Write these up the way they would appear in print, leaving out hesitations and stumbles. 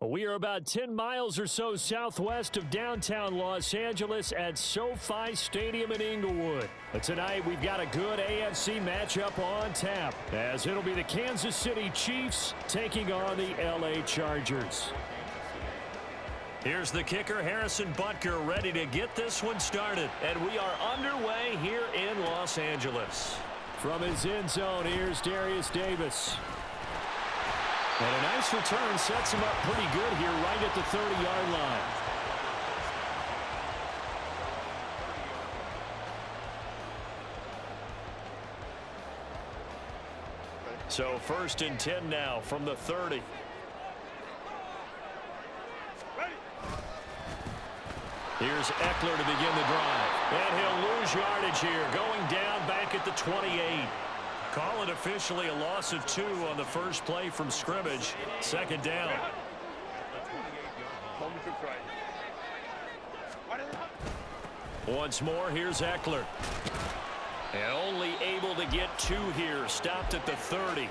We are about 10 miles or so southwest of downtown Los Angeles at SoFi Stadium in Inglewood. But tonight we've got a good AFC matchup on tap, as it'll be the Kansas City Chiefs taking on the LA Chargers. Here's the kicker, Harrison Butker, ready to get this one started. And we are underway here in Los Angeles. From his end zone, here's Darius Davis. And a nice return sets him up pretty good here right at the 30-yard line. So 1st and 10 now from the 30. Here's Eckler to begin the drive. And he'll lose yardage here, going down back at the 28. Call it officially a loss of 2 on the first play from scrimmage. 2nd down. Once more, here's Eckler. And only able to get 2 here. Stopped at the 30.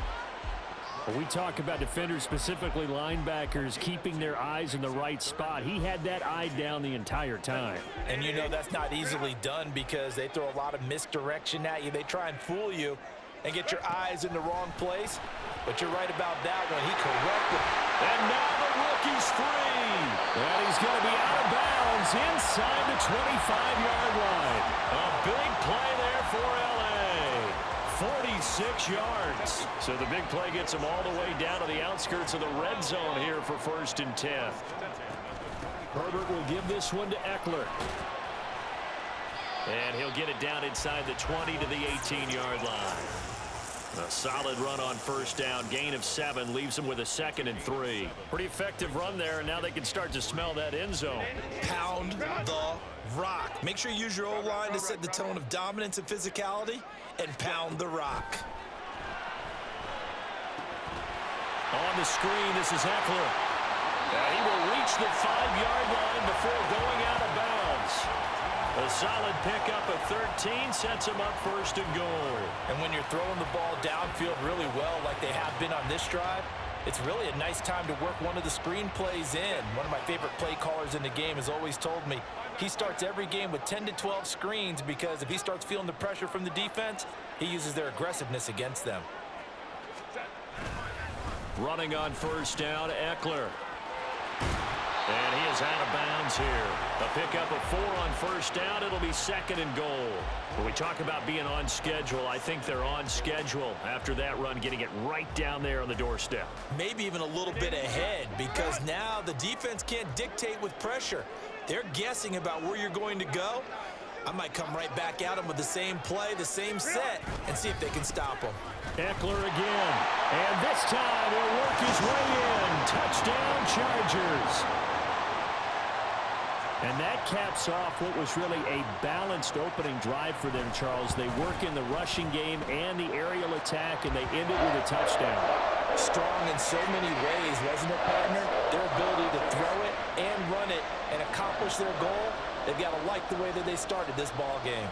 When we talk about defenders, specifically linebackers, keeping their eyes in the right spot, he had that eye down the entire time. And you know that's not easily done because they throw a lot of misdirection at you. They try and fool you and get your eyes in the wrong place. But you're right about that one. He corrected. And now the rookie's free. And he's going to be out of bounds inside the 25-yard line. A big play there for LA. 46 yards. So the big play gets him all the way down to the outskirts of the red zone here for 1st and 10. Herbert will give this one to Eckler. And he'll get it down inside the 20 to the 18-yard line. A solid run on 1st down. Gain of 7 leaves them with a 2nd and 3. Pretty effective run there, and now they can start to smell that end zone. Pound the rock. Make sure you use your O-line to set the tone of dominance and physicality, and pound the rock. On the screen, this is Eckler. And he will reach the 5-yard line before going out of bounds. A solid pickup of 13 sets him up 1st and goal. And when you're throwing the ball downfield really well like they have been on this drive, it's really a nice time to work one of the screen plays in. One of my favorite play callers in the game has always told me he starts every game with 10 to 12 screens because if he starts feeling the pressure from the defense, he uses their aggressiveness against them. Running on 1st down, Eckler. And he is out of bounds here. A pickup of 4 on 1st down. It'll be 2nd and goal. When we talk about being on schedule, I think they're on schedule after that run, getting it right down there on the doorstep. Maybe even a little bit ahead because now the defense can't dictate with pressure. They're guessing about where you're going to go. I might come right back at them with the same play, the same set, and see if they can stop them. Eckler again. And this time he'll work his way in. Touchdown, Chargers. And that caps off what was really a balanced opening drive for them, Charles. They work in the rushing game and the aerial attack, and they end it with a touchdown. Strong in so many ways, wasn't it, partner? Their ability to throw it and run it and accomplish their goal, they've got to like the way that they started this ball game.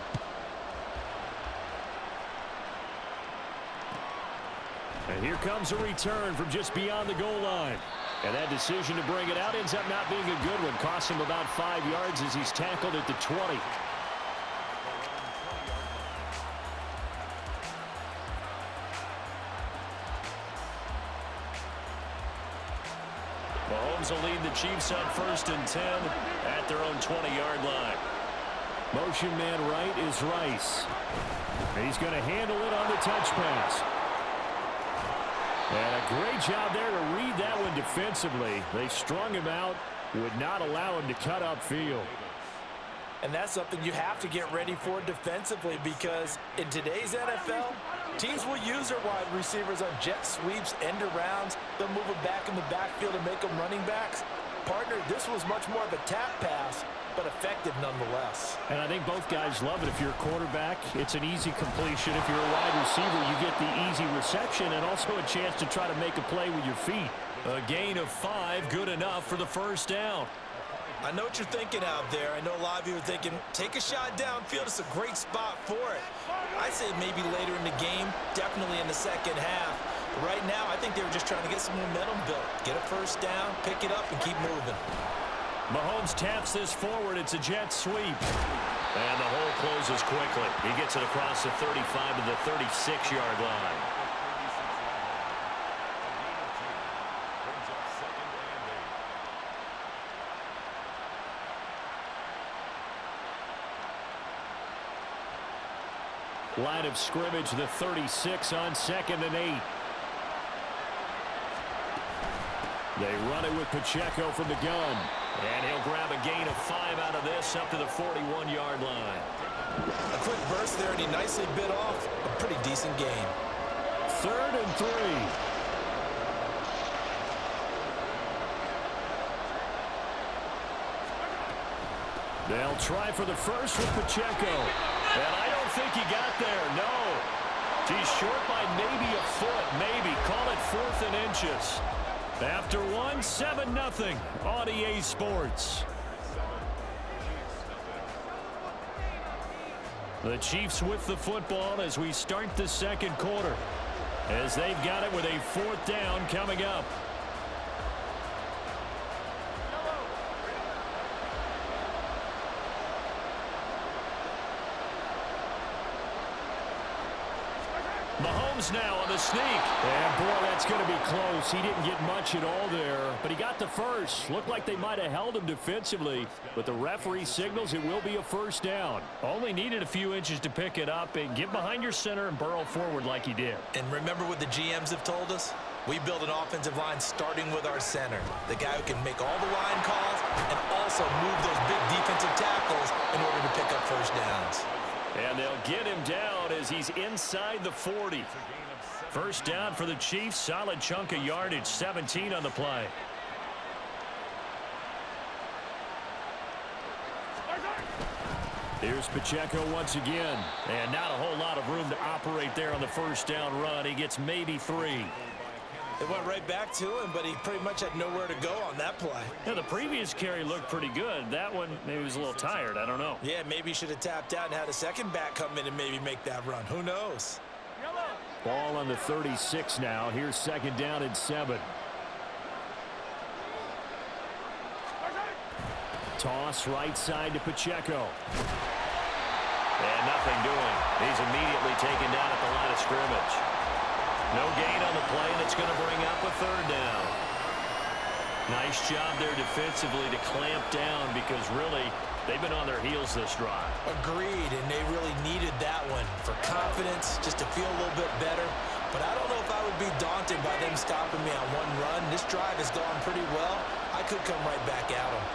And here comes a return from just beyond the goal line. And that decision to bring it out ends up not being a good one. Costs him about 5 yards as he's tackled at the 20. Mahomes will lead the Chiefs on 1st and 10 at their own 20-yard line. Motion man right is Rice. And he's going to handle it on the touch pass. And a great job there to read that one defensively. They strung him out, would not allow him to cut upfield. And that's something you have to get ready for defensively because in today's NFL, teams will use their wide receivers on jet sweeps, end arounds. They'll move them back in the backfield and make them running backs. Partner, this was much more of a tap pass, but effective nonetheless. And I think both guys love it. If you're a quarterback, it's an easy completion. If you're a wide receiver, you get the easy reception and also a chance to try to make a play with your feet. A gain of 5, good enough for the 1st down. I know what you're thinking out there. I know a lot of you are thinking, take a shot downfield. It's a great spot for it. I say maybe later in the game, definitely in the 2nd half. Right now, I think they were just trying to get some momentum built. Get a first down, pick it up, and keep moving. Mahomes taps this forward. It's a jet sweep. And the hole closes quickly. He gets it across the 35 to the 36-yard line. Line of scrimmage, the 36 on 2nd and 8. They run it with Pacheco from the gun. And he'll grab a gain of 5 out of this up to the 41-yard line. A quick burst there, and he nicely bit off a pretty decent gain. 3rd and 3. They'll try for the first with Pacheco. And I don't think he got there, no. He's short by maybe a foot, maybe. Call it 4th and inches. After one, 7-0 on EA Sports. The Chiefs with the football as we start the second quarter, as they've got it with a 4th down coming up. Mahomes now on the sneak. And boy, that's going to be close. He didn't get much at all there, but he got the first. Looked like they might have held him defensively, but the referee signals it will be a first down. Only needed a few inches to pick it up and get behind your center and burrow forward like he did. And remember what the GMs have told us? We build an offensive line starting with our center, the guy who can make all the line calls and also move those big defensive tackles in order to pick up first downs. And they'll get him down as he's inside the 40. First down for the Chiefs. Solid chunk of yardage. 17 on the play. Here's Pacheco once again. And not a whole lot of room to operate there on the first down run. He gets maybe 3. It went right back to him, but he pretty much had nowhere to go on that play. Yeah, the previous carry looked pretty good. That one, maybe he was a little tired. I don't know. Yeah, maybe he should have tapped out and had a second back come in and maybe make that run. Who knows? Ball on the 36 now. Here's 2nd down and 7. Toss right side to Pacheco. And nothing doing. He's immediately taken down at the line of scrimmage. No gain on the play, and it's going to bring up a 3rd down. Nice job there defensively to clamp down because really they've been on their heels this drive. Agreed, and they really needed that one for confidence, just to feel a little bit better. But I don't know if I would be daunted by them stopping me on one run. This drive has gone pretty well. I could come right back at them.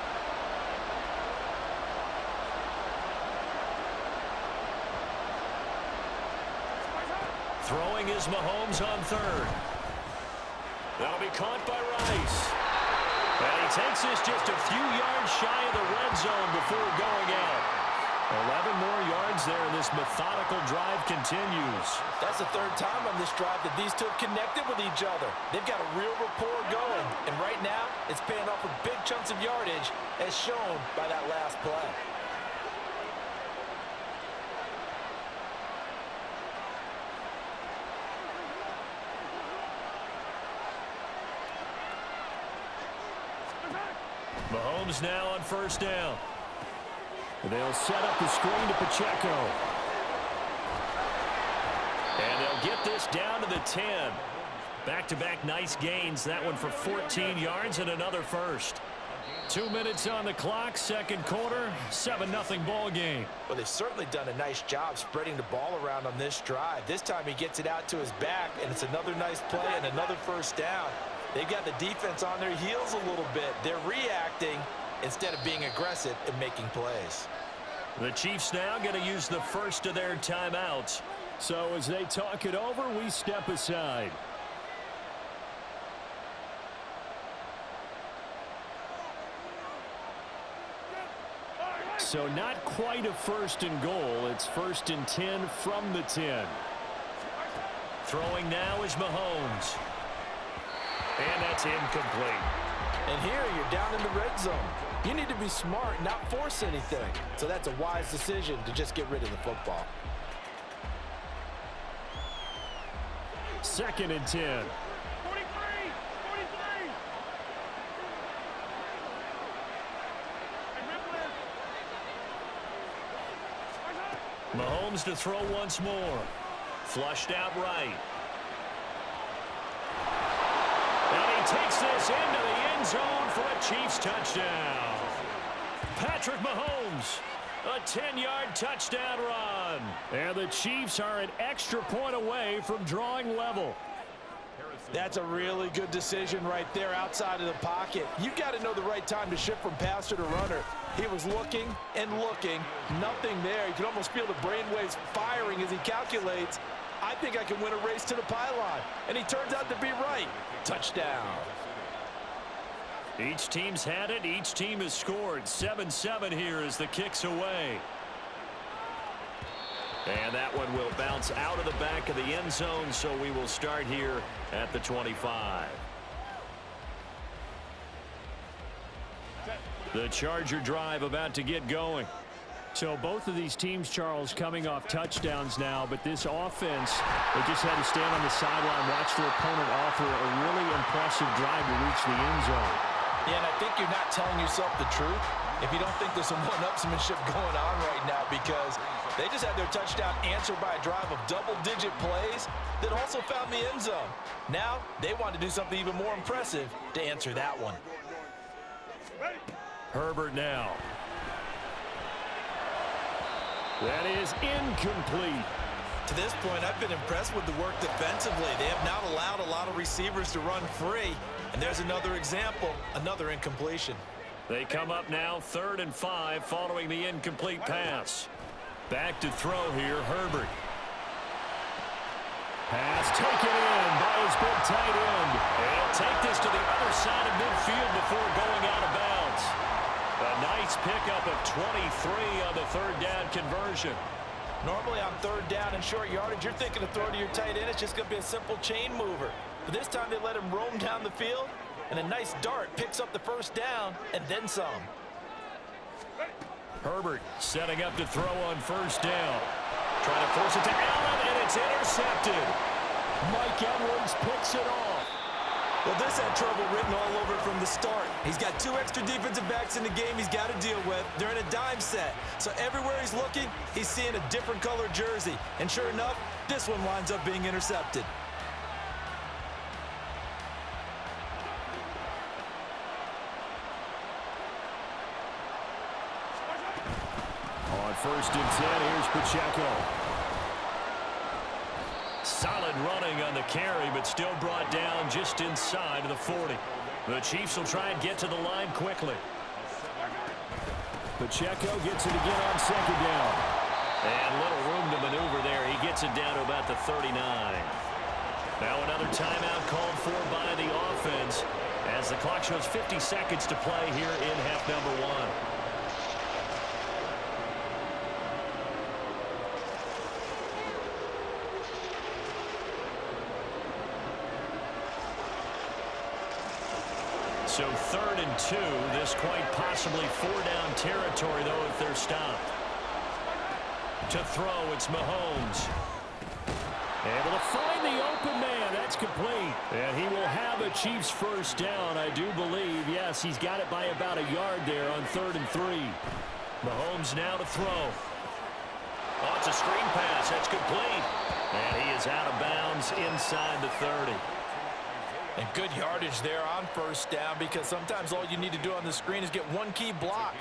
Throwing is Mahomes on 3rd. That'll be caught by Rice. And he takes this just a few yards shy of the red zone before going out. 11 more yards there, and this methodical drive continues. That's the 3rd time on this drive that these two have connected with each other. They've got a real rapport going. And right now, it's paying off with big chunks of yardage, as shown by that last play. Mahomes now on first down. They'll set up the screen to Pacheco. And they'll get this down to the 10. Back-to-back nice gains. That one for 14 yards and another first. 2 minutes on the clock, second quarter, 7-0 ball game. Well, they've certainly done a nice job spreading the ball around on this drive. This time he gets it out to his back, and it's another nice play and another first down. They've got the defense on their heels a little bit. They're reacting instead of being aggressive and making plays. The Chiefs now going to use the first of their timeouts. So as they talk it over, we step aside. So not quite a 1st and goal. It's 1st and 10 from the 10. Throwing now is Mahomes. And that's incomplete. And here you're down in the red zone. You need to be smart, not force anything. So that's a wise decision to just get rid of the football. 2nd and 10. Mahomes to throw once more. Flushed out right. And he takes this into the end zone for a Chiefs touchdown. Patrick Mahomes, a 10-yard touchdown run. And the Chiefs are an extra point away from drawing level. That's a really good decision right there outside of the pocket. You've got to know the right time to shift from passer to runner. He was looking and looking, nothing there. You can almost feel the brainwaves firing as he calculates, I think I can win a race to the pylon. And he turns out to be right. Touchdown. Each team's had it. Each team has scored. 7-7 here as the kick's away. And that one will bounce out of the back of the end zone, so we will start here at the 25. The Charger drive about to get going. So both of these teams, Charles, coming off touchdowns now, but this offense, they just had to stand on the sideline, watch their opponent offer a really impressive drive to reach the end zone. Yeah, and I think you're not telling yourself the truth if you don't think there's some one-upsmanship going on right now, because they just had their touchdown answered by a drive of double-digit plays that also found the end zone. Now they want to do something even more impressive to answer that one. Herbert now. That is incomplete. To this point, I've been impressed with the work defensively. They have not allowed a lot of receivers to run free. And there's another example, another incompletion. They come up now 3rd and 5 following the incomplete pass. Back to throw here, Herbert. Pass taken in by his big tight end. He'll take this to the other side of midfield before going out of bounds. A nice pickup of 23 on the 3rd down conversion. Normally on 3rd down and short yardage, you're thinking to throw to your tight end. It's just going to be a simple chain mover. But this time they let him roam down the field, and a nice dart picks up the 1st down and then some. Herbert setting up to throw on 1st down. Trying to force it to Allen, and it's intercepted. Mike Edwards picks it off. Well, this had trouble written all over it from the start. He's got 2 extra defensive backs in the game he's got to deal with. They're in a dime set. So everywhere he's looking, he's seeing a different color jersey. And sure enough, this one winds up being intercepted. On 1st and 10, here's Pacheco. Solid running on the carry, but still brought down just inside of the 40. The Chiefs will try and get to the line quickly. Pacheco gets it again on 2nd down. And little room to maneuver there. He gets it down to about the 39. Now another timeout called for by the offense as the clock shows 50 seconds to play here in half number 1. So 3rd and 2, this quite possibly 4-down territory, though, if they're stopped. To throw, it's Mahomes. Able to find the open man. That's complete. And he will have a Chiefs 1st down, I do believe. Yes, he's got it by about a yard there on 3rd and 3. Mahomes now to throw. Oh, it's a screen pass. That's complete. And he is out of bounds inside the 30. And good yardage there on 1st down, because sometimes all you need to do on the screen is get one key block.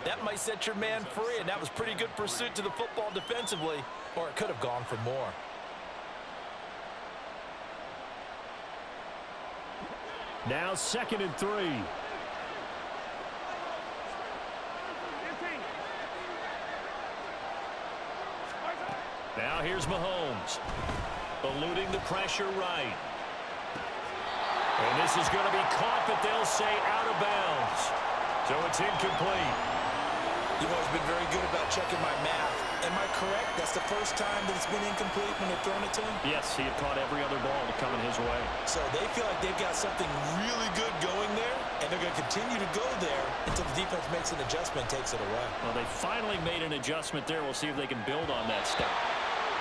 That might set your man free, and that was pretty good pursuit to the football defensively, or it could have gone for more. Now 2nd and 3. Now here's Mahomes. Eluding the pressure right. And this is going to be caught, but they'll say out of bounds. So it's incomplete. You've always been very good about checking my math. Am I correct? That's the 1st time that it's been incomplete when they've thrown it to him? Yes, he had caught every other ball coming his way. So they feel like they've got something really good going there, and they're going to continue to go there until the defense makes an adjustment, takes it away. Well, they finally made an adjustment there. We'll see if they can build on that step.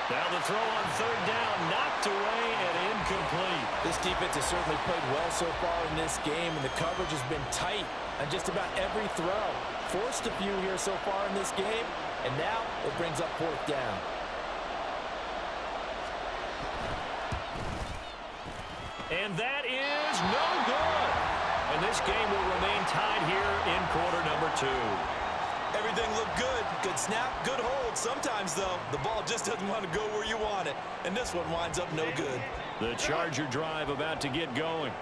Now the throw on third down, knocked away and incomplete. This defense has certainly played well so far in this game, and the coverage has been tight on just about every throw. Forced a few here so far in this game, and now it brings up fourth down. And that is no good. And this game will remain tied here in quarter number 2. Everything looked good. Good snap, good hold. Sometimes, though, the ball just doesn't want to go where you want it. And this one winds up no good. The Charger drive about to get going.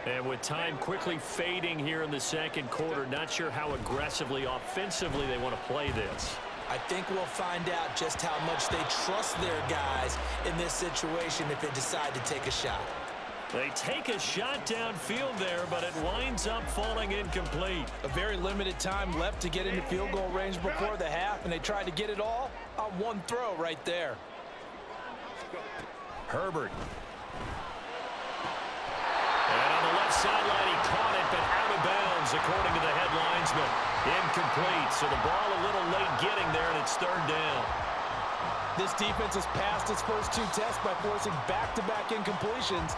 And with time quickly fading here in the second quarter, not sure how aggressively, offensively they want to play this. I think we'll find out just how much they trust their guys in this situation if they decide to take a shot. They take a shot downfield there, but it winds up falling incomplete. A very limited time left to get into field goal range before the half, and they tried to get it all on one throw right there. Herbert. And on the left sideline, he caught it, but out of bounds, according to the head linesman. Incomplete, so the ball a little late getting there, and it's third down. This defense has passed its first 2 tests by forcing back-to-back incompletions.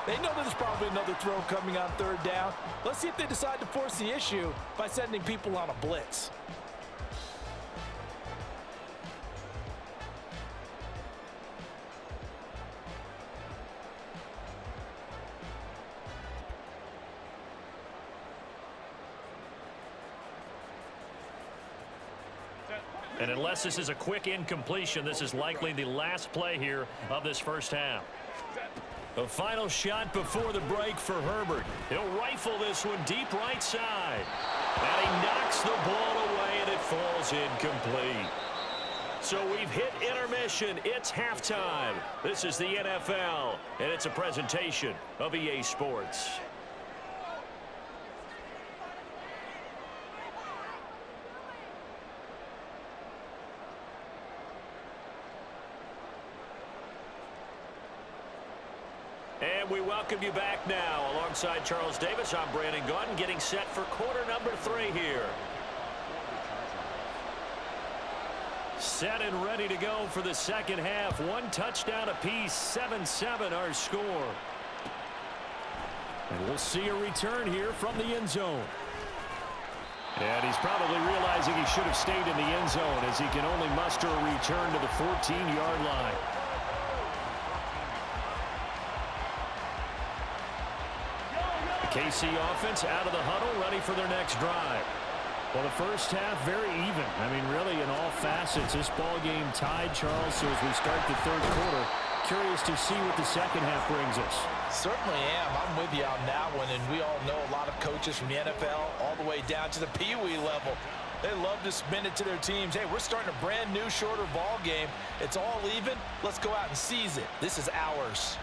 They know there's probably another throw coming on third down. Let's see if they decide to force the issue by sending people on a blitz. And unless this is a quick incompletion, this is likely the last play here of this first half. A final shot before the break for Herbert. He'll rifle this one deep right side. And he knocks the ball away, and it falls incomplete. So we've hit intermission. It's halftime. This is the NFL, and it's a presentation of EA Sports. And we welcome you back now. Alongside Charles Davis, I'm Brandon Gaudin, getting set for quarter number 3 here. Set and ready to go for the second half. 1 touchdown apiece, 7-7 our score. And we'll see a return here from the end zone. And he's probably realizing he should have stayed in the end zone as he can only muster a return to the 14-yard line. KC offense out of the huddle, ready for their next drive. Well, the first half, very even. I mean, really, in all facets, this ball game tied, Charles. So as we start the third quarter, curious to see what the second half brings us. Certainly am. I'm with you on that one, and we all know a lot of coaches from the NFL all the way down to the Pee-wee level. They love to spin it to their teams. Hey, we're starting a brand new, shorter ball game. It's all even. Let's go out and seize it. This is ours.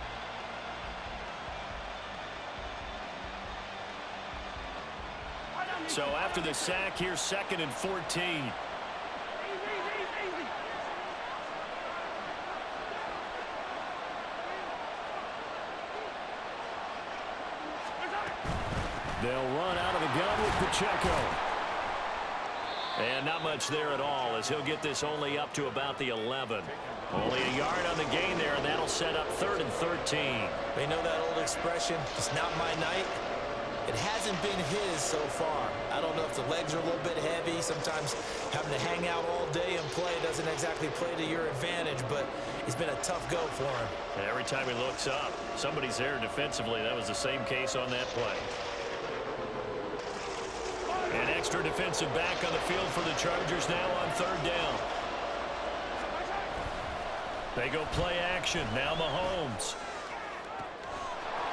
So after the sack, here's 2nd and 14. They'll run out of the gun with Pacheco. And not much there at all, as he'll get this only up to about the 11. Only a yard on the gain there, and that'll set up 3rd and 13. They know that old expression, it's not my night. It hasn't been his so far. I don't know if the legs are a little bit heavy. Sometimes having to hang out all day and play doesn't exactly play to your advantage, but it's been a tough go for him. And every time he looks up, somebody's there defensively. That was the same case on that play. An extra defensive back on the field for the Chargers now on 3rd down. They go play action. Now Mahomes.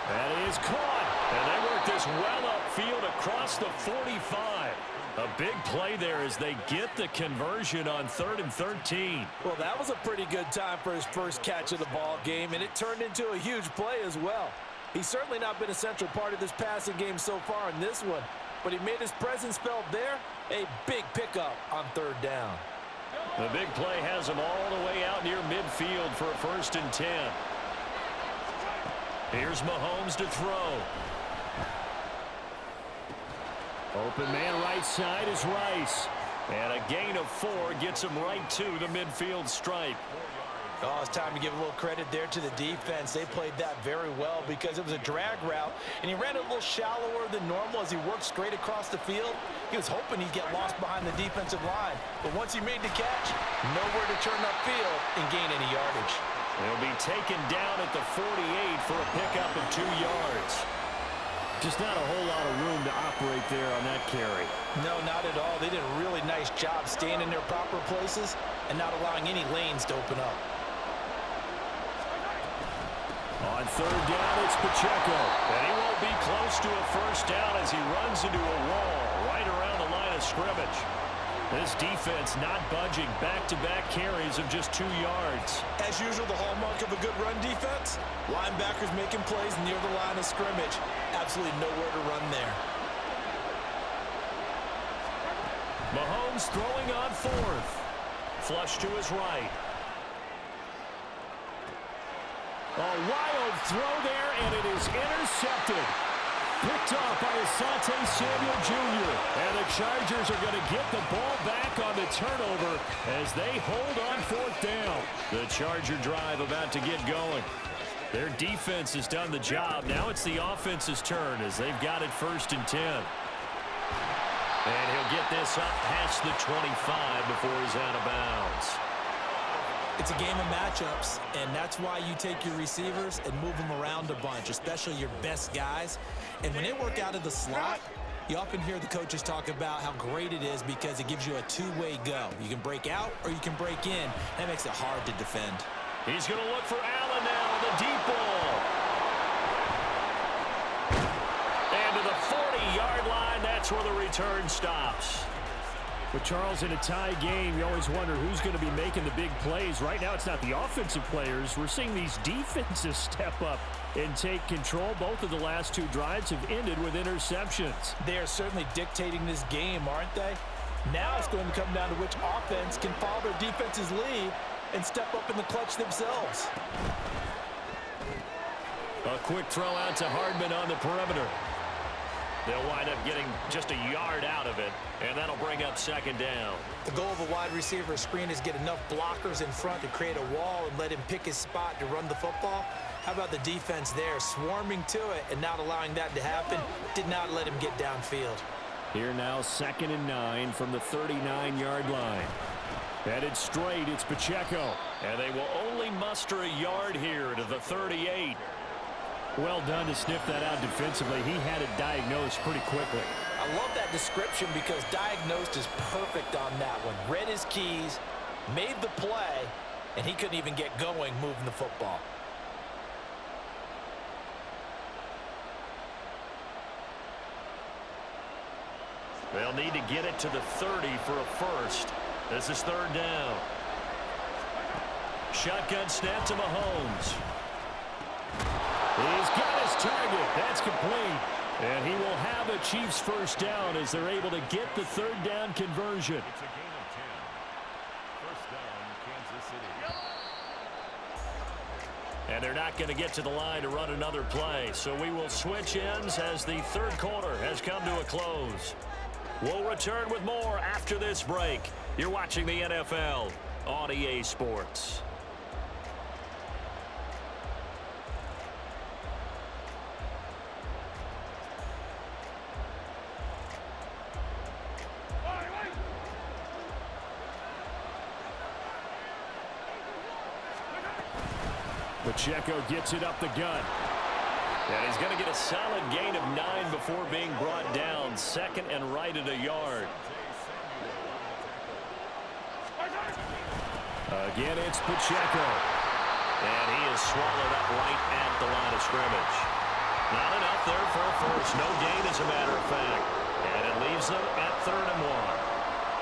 That is caught. And they work this well upfield across the 45. A big play there as they get the conversion on 3rd and 13. Well, that was a pretty good time for his first catch of the ball game, and it turned into a huge play as well. He's certainly not been a central part of this passing game so far in this one, but he made his presence felt there. A big pickup on 3rd down. The big play has him all the way out near midfield for a 1st and 10. Here's Mahomes to throw. Open man right side is Rice. And a gain of 4 gets him right to the midfield stripe. Oh, it's time to give a little credit there to the defense. They played that very well because it was a drag route, and he ran a little shallower than normal as he worked straight across the field. He was hoping he'd get lost behind the defensive line, but once he made the catch, nowhere to turn upfield and gain any yardage. He'll be taken down at the 48 for a pickup of 2 yards. Just not a whole lot of room to operate there on that carry. No, not at all. They did a really nice job staying in their proper places and not allowing any lanes to open up. On third down, it's Pacheco. And he won't be close to a first down as he runs into a wall right around the line of scrimmage. This defense not budging, back-to-back carries of just 2 yards. As usual, the hallmark of a good run defense, linebackers making plays near the line of scrimmage. Absolutely nowhere to run there. Mahomes throwing on fourth. Flush to his right. A wild throw there, and it is intercepted. Picked off by Asante Samuel Jr. And the Chargers are going to get the ball back on the turnover as they hold on fourth down. The Charger drive about to get going. Their defense has done the job. Now it's the offense's turn as they've got it 1st and 10. And he'll get this up past the 25 before he's out of bounds. It's a game of matchups, and that's why you take your receivers and move them around a bunch, especially your best guys. And when they work out of the slot, you often hear the coaches talk about how great it is because it gives you a two-way go. You can break out or you can break in. That makes it hard to defend. He's going to look for Allen now on the deep ball. And to the 40-yard line, that's where the return stops. But Charles, in a tie game, you always wonder who's going to be making the big plays. Right now, it's not the offensive players. We're seeing these defenses step up and take control. Both of the last 2 drives have ended with interceptions. They are certainly dictating this game, aren't they? Now it's going to come down to which offense can follow their defense's lead and step up in the clutch themselves. A quick throw out to Hardman on the perimeter. They'll wind up getting just a yard out of it, and that'll bring up 2nd down. The goal of a wide receiver screen is get enough blockers in front to create a wall and let him pick his spot to run the football. How about the defense there, swarming to it and not allowing that to happen? Did not let him get downfield. Here now, 2nd and 9 from the 39-yard line. Headed straight, it's Pacheco. And they will only muster a yard here to the 38. Well done to sniff that out defensively. He had it diagnosed pretty quickly. I love that description because diagnosed is perfect on that one. Read his keys, made the play, and he couldn't even get going moving the football. They'll need to get it to the 30 for a first. This is 3rd down. Shotgun snap to Mahomes. He's got his target. That's complete. And he will have a Chiefs first down as they're able to get the 3rd down conversion. It's a gain of 10. First down, Kansas City. And they're not going to get to the line to run another play. So we will switch ends as the 3rd quarter has come to a close. We'll return with more after this break. You're watching the NFL on EA Sports. Pacheco gets it up the gut. And he's going to get a solid gain of 9 before being brought down. 2nd and right at a yard. Again, it's Pacheco. And he is swallowed up right at the line of scrimmage. Not enough there for a first. No gain, as a matter of fact. And it leaves them at 3rd and 1.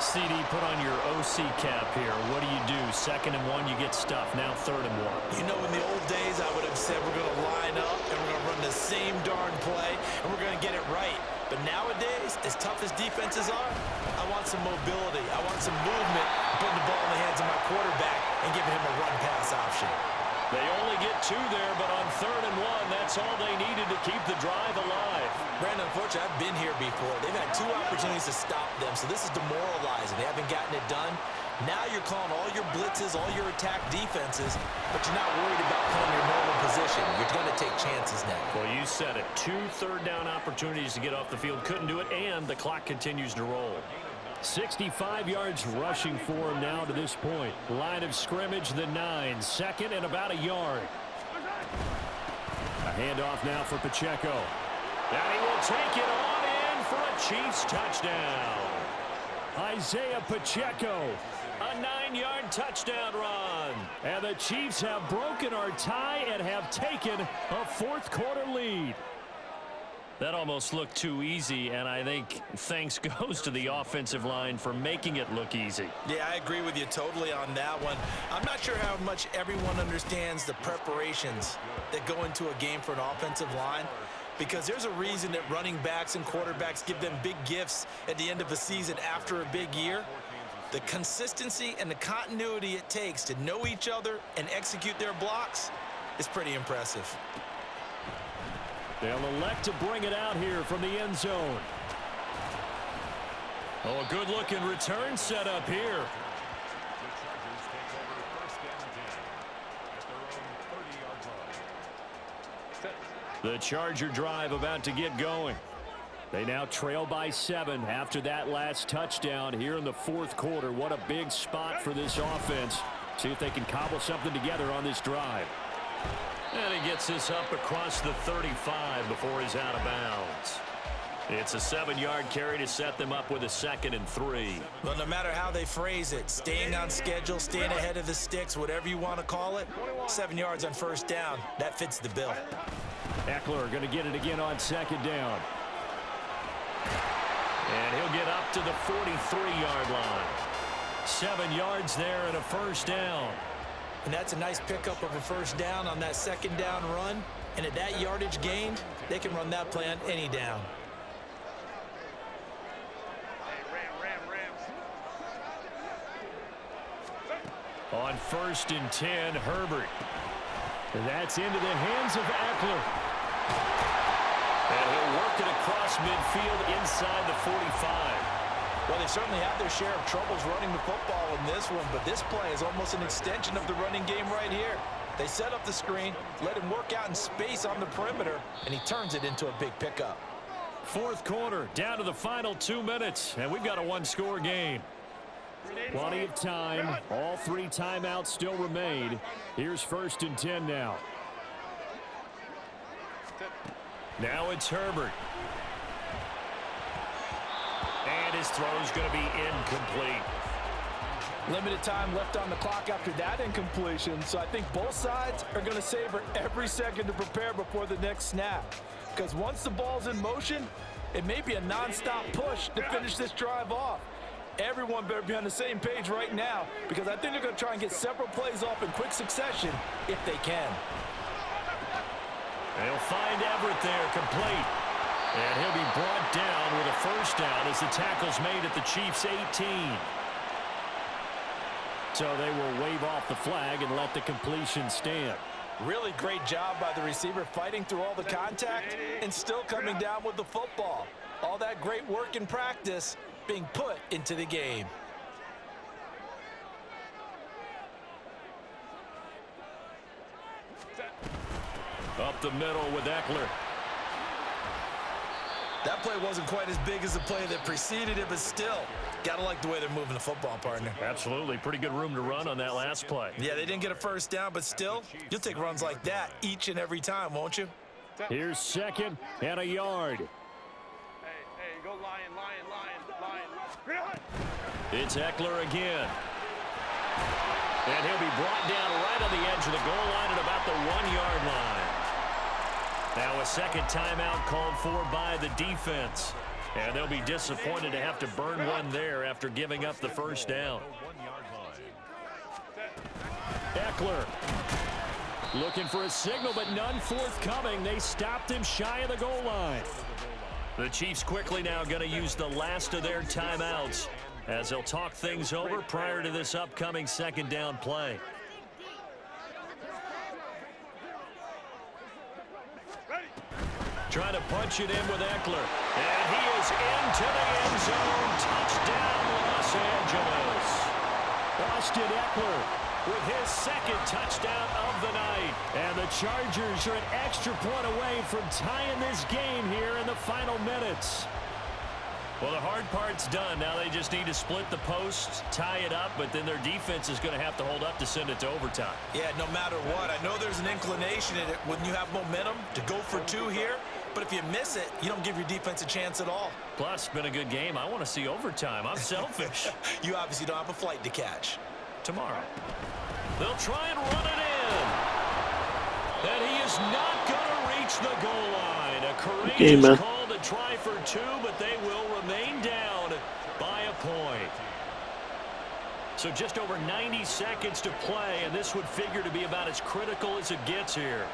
CD, put on your OC cap here. What do you do? 2nd and 1, you get stuffed. Now 3rd and 1. You know, in the old days, I would have said we're going to line up and we're going to run the same darn play and we're going to get it right. But nowadays, as tough as defenses are, I want some mobility. I want some movement, putting the ball in the hands of my quarterback and giving him a run-pass option. They only get 2 there, but on 3rd and 1, that's all they needed to keep the drive alive. Brandon, unfortunately, I've been here before. They've had 2 opportunities to stop them, so this is demoralizing. They haven't gotten it done. Now you're calling all your blitzes, all your attack defenses, but you're not worried about playing your normal position. You're going to take chances now. Well, you said it. 2 third-down opportunities to get off the field. Couldn't do it, and the clock continues to roll. 65 yards rushing for him now to this point. Line of scrimmage, the 9. 2nd and about a yard. A handoff now for Pacheco. And he will take it on in for a Chiefs touchdown. Isaiah Pacheco. A 9-yard touchdown run. And the Chiefs have broken our tie and have taken a fourth-quarter lead. That almost looked too easy, and I think thanks goes to the offensive line for making it look easy. Yeah, I agree with you totally on that one. I'm not sure how much everyone understands the preparations that go into a game for an offensive line, because there's a reason that running backs and quarterbacks give them big gifts at the end of a season after a big year. The consistency and the continuity it takes to know each other and execute their blocks is pretty impressive. They'll elect to bring it out here from the end zone. Oh, a good-looking return set up here. The Charger drive about to get going. They now trail by 7 after that last touchdown here in the fourth quarter. What a big spot for this offense. See if they can cobble something together on this drive. And he gets this up across the 35 before he's out of bounds. It's a 7-yard carry to set them up with a 2nd and 3. Well, no matter how they phrase it, staying on schedule, staying ahead of the sticks, whatever you want to call it, 7 yards on first down, that fits the bill. Eckler going to get it again on 2nd down. And he'll get up to the 43-yard line. 7 yards there and a first down. And that's a nice pickup of a first down on that 2nd down run. And at that yardage gained, they can run that play on any down. On 1st and 10, Herbert. And that's into the hands of Eckler. And he'll work it across midfield inside the 45. Well, they certainly have their share of troubles running the football in this one, but this play is almost an extension of the running game right here. They set up the screen, let him work out in space on the perimeter, and he turns it into a big pickup. Fourth quarter, down to the final 2 minutes, and we've got a one-score game. Plenty of time. All 3 timeouts still remain. Here's 1st and 10 now. Now it's Herbert. And his throw's going to be incomplete. Limited time left on the clock after that incompletion, so I think both sides are going to savor every second to prepare before the next snap. Because once the ball's in motion, it may be a non-stop push to finish this drive off. Everyone better be on the same page right now, because I think they're going to try and get several plays off in quick succession if they can. They'll find Everett there, complete. And he'll be brought down with a first down as the tackle's made at the Chiefs' 18. So they will wave off the flag and let the completion stand. Really great job by the receiver fighting through all the contact and still coming down with the football. All that great work in practice being put into the game. Up the middle with Eckler. That play wasn't quite as big as the play that preceded it, but still, gotta like the way they're moving the football, partner. Absolutely. Pretty good room to run on that last play. Yeah, they didn't get a first down, but still, you'll take runs like that each and every time, won't you? Here's 2nd and a yard. Hey, go lion, lion, lion, lion. It's Eckler again. And he'll be brought down right on the edge of the goal line at about the 1-yard line. Now a second timeout called for by the defense. And they'll be disappointed to have to burn one there after giving up the first down. Eckler looking for a signal, but none forthcoming. They stopped him shy of the goal line. The Chiefs quickly now going to use the last of their timeouts as they'll talk things over prior to this upcoming second down play. Trying to punch it in with Eckler. And he is into the end zone. Touchdown, Los Angeles. Austin Eckler with his second touchdown of the night. And the Chargers are an extra point away from tying this game here in the final minutes. Well, the hard part's done. Now they just need to split the posts, tie it up, but then their defense is going to have to hold up to send it to overtime. Yeah, no matter what. I know there's an inclination in it when you have momentum to go for two here, but if you miss it, you don't give your defense a chance at all. Plus, been a good game. I want to see overtime. I'm selfish. You obviously don't have a flight to catch. Tomorrow. They'll try and run it in. And he is not going to reach the goal line. A courageous call to try for two, but they will remain down by a point. So just over 90 seconds to play, and this would figure to be about as critical as it gets here.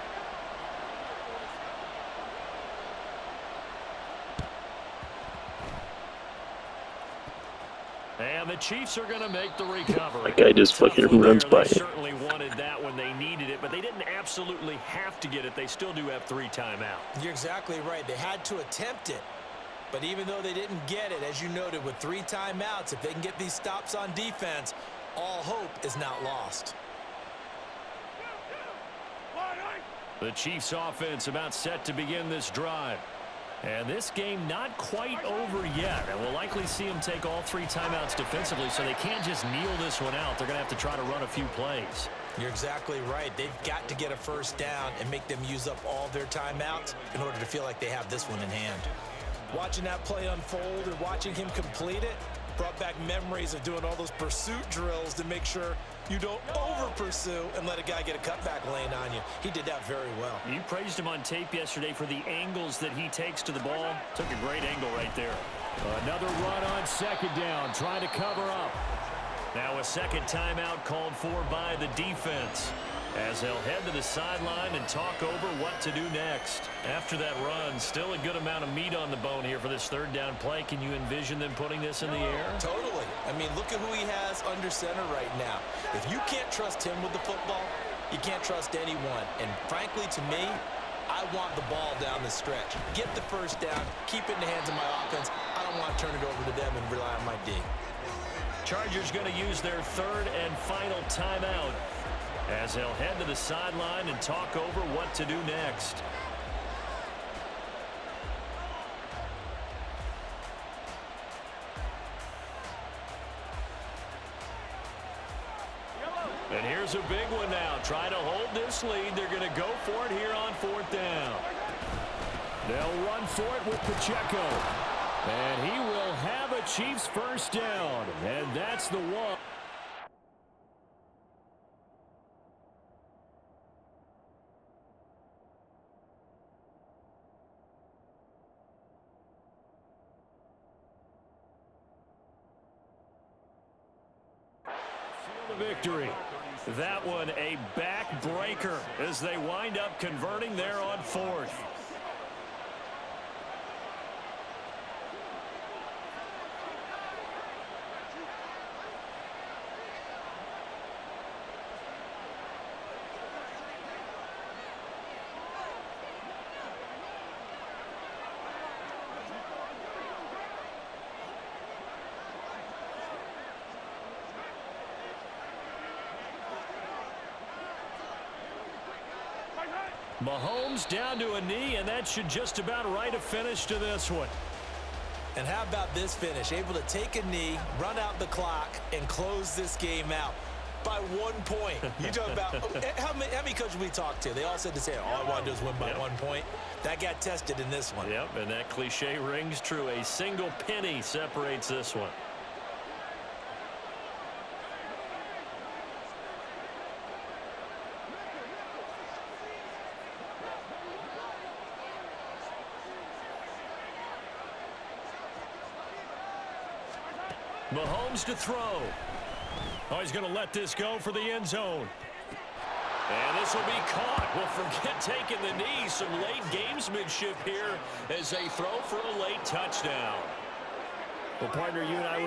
And the Chiefs are going to make the recovery. That guy just fucking runs by They it. certainly wanted that when they needed it, but they didn't absolutely have to get it. They still do have 3 timeouts. You're exactly right. They had to attempt it. But even though they didn't get it, as you noted, with 3 timeouts, if they can get these stops on defense, all hope is not lost. The Chiefs offense about set to begin this drive. And this game not quite over yet. And we'll likely see them take all 3 timeouts defensively, so they can't just kneel this one out. They're going to have to try to run a few plays. You're exactly right. They've got to get a first down and make them use up all their timeouts in order to feel like they have this one in hand. Watching that play unfold and watching him complete it brought back memories of doing all those pursuit drills to make sure you don't over-pursue and let a guy get a cutback lane on you. He did that very well. You praised him on tape yesterday for the angles that he takes to the ball. Took a great angle right there. Another run on second down, trying to cover up. Now a second timeout called for by the defense, as they'll head to the sideline and talk over what to do next. After that run, still a good amount of meat on the bone here for this third down play. Can you envision them putting this in the air? Totally. I mean, look at who he has under center right now. If you can't trust him with the football, you can't trust anyone. And frankly, to me, I want the ball down the stretch. Get the first down, keep it in the hands of my offense. I don't want to turn it over to them and rely on my D. Chargers going to use their third and final timeout, as they'll head to the sideline and talk over what to do next. And here's a big one now. Try to hold this lead. They're going to go for it here on 4th down. They'll run for it with Pacheco. And he will have a Chiefs first down. And that's the one. Seal the victory. That one a backbreaker as they wind up converting there on 4th. Mahomes down to a knee, and that should just about write a finish to this one. And how about this finish? Able to take a knee, run out the clock, and close this game out by 1 point. You talk about how many coaches we talked to? They all said the same. All I want to do is win by 1 point. That got tested in this one. Yep, and that cliche rings true. A single penny separates this one. Mahomes to throw. Oh, he's going to let this go for the end zone. And this will be caught. Well, forget taking the knee. Some late gamesmanship here as they throw for a late touchdown. Well, partner, you and I were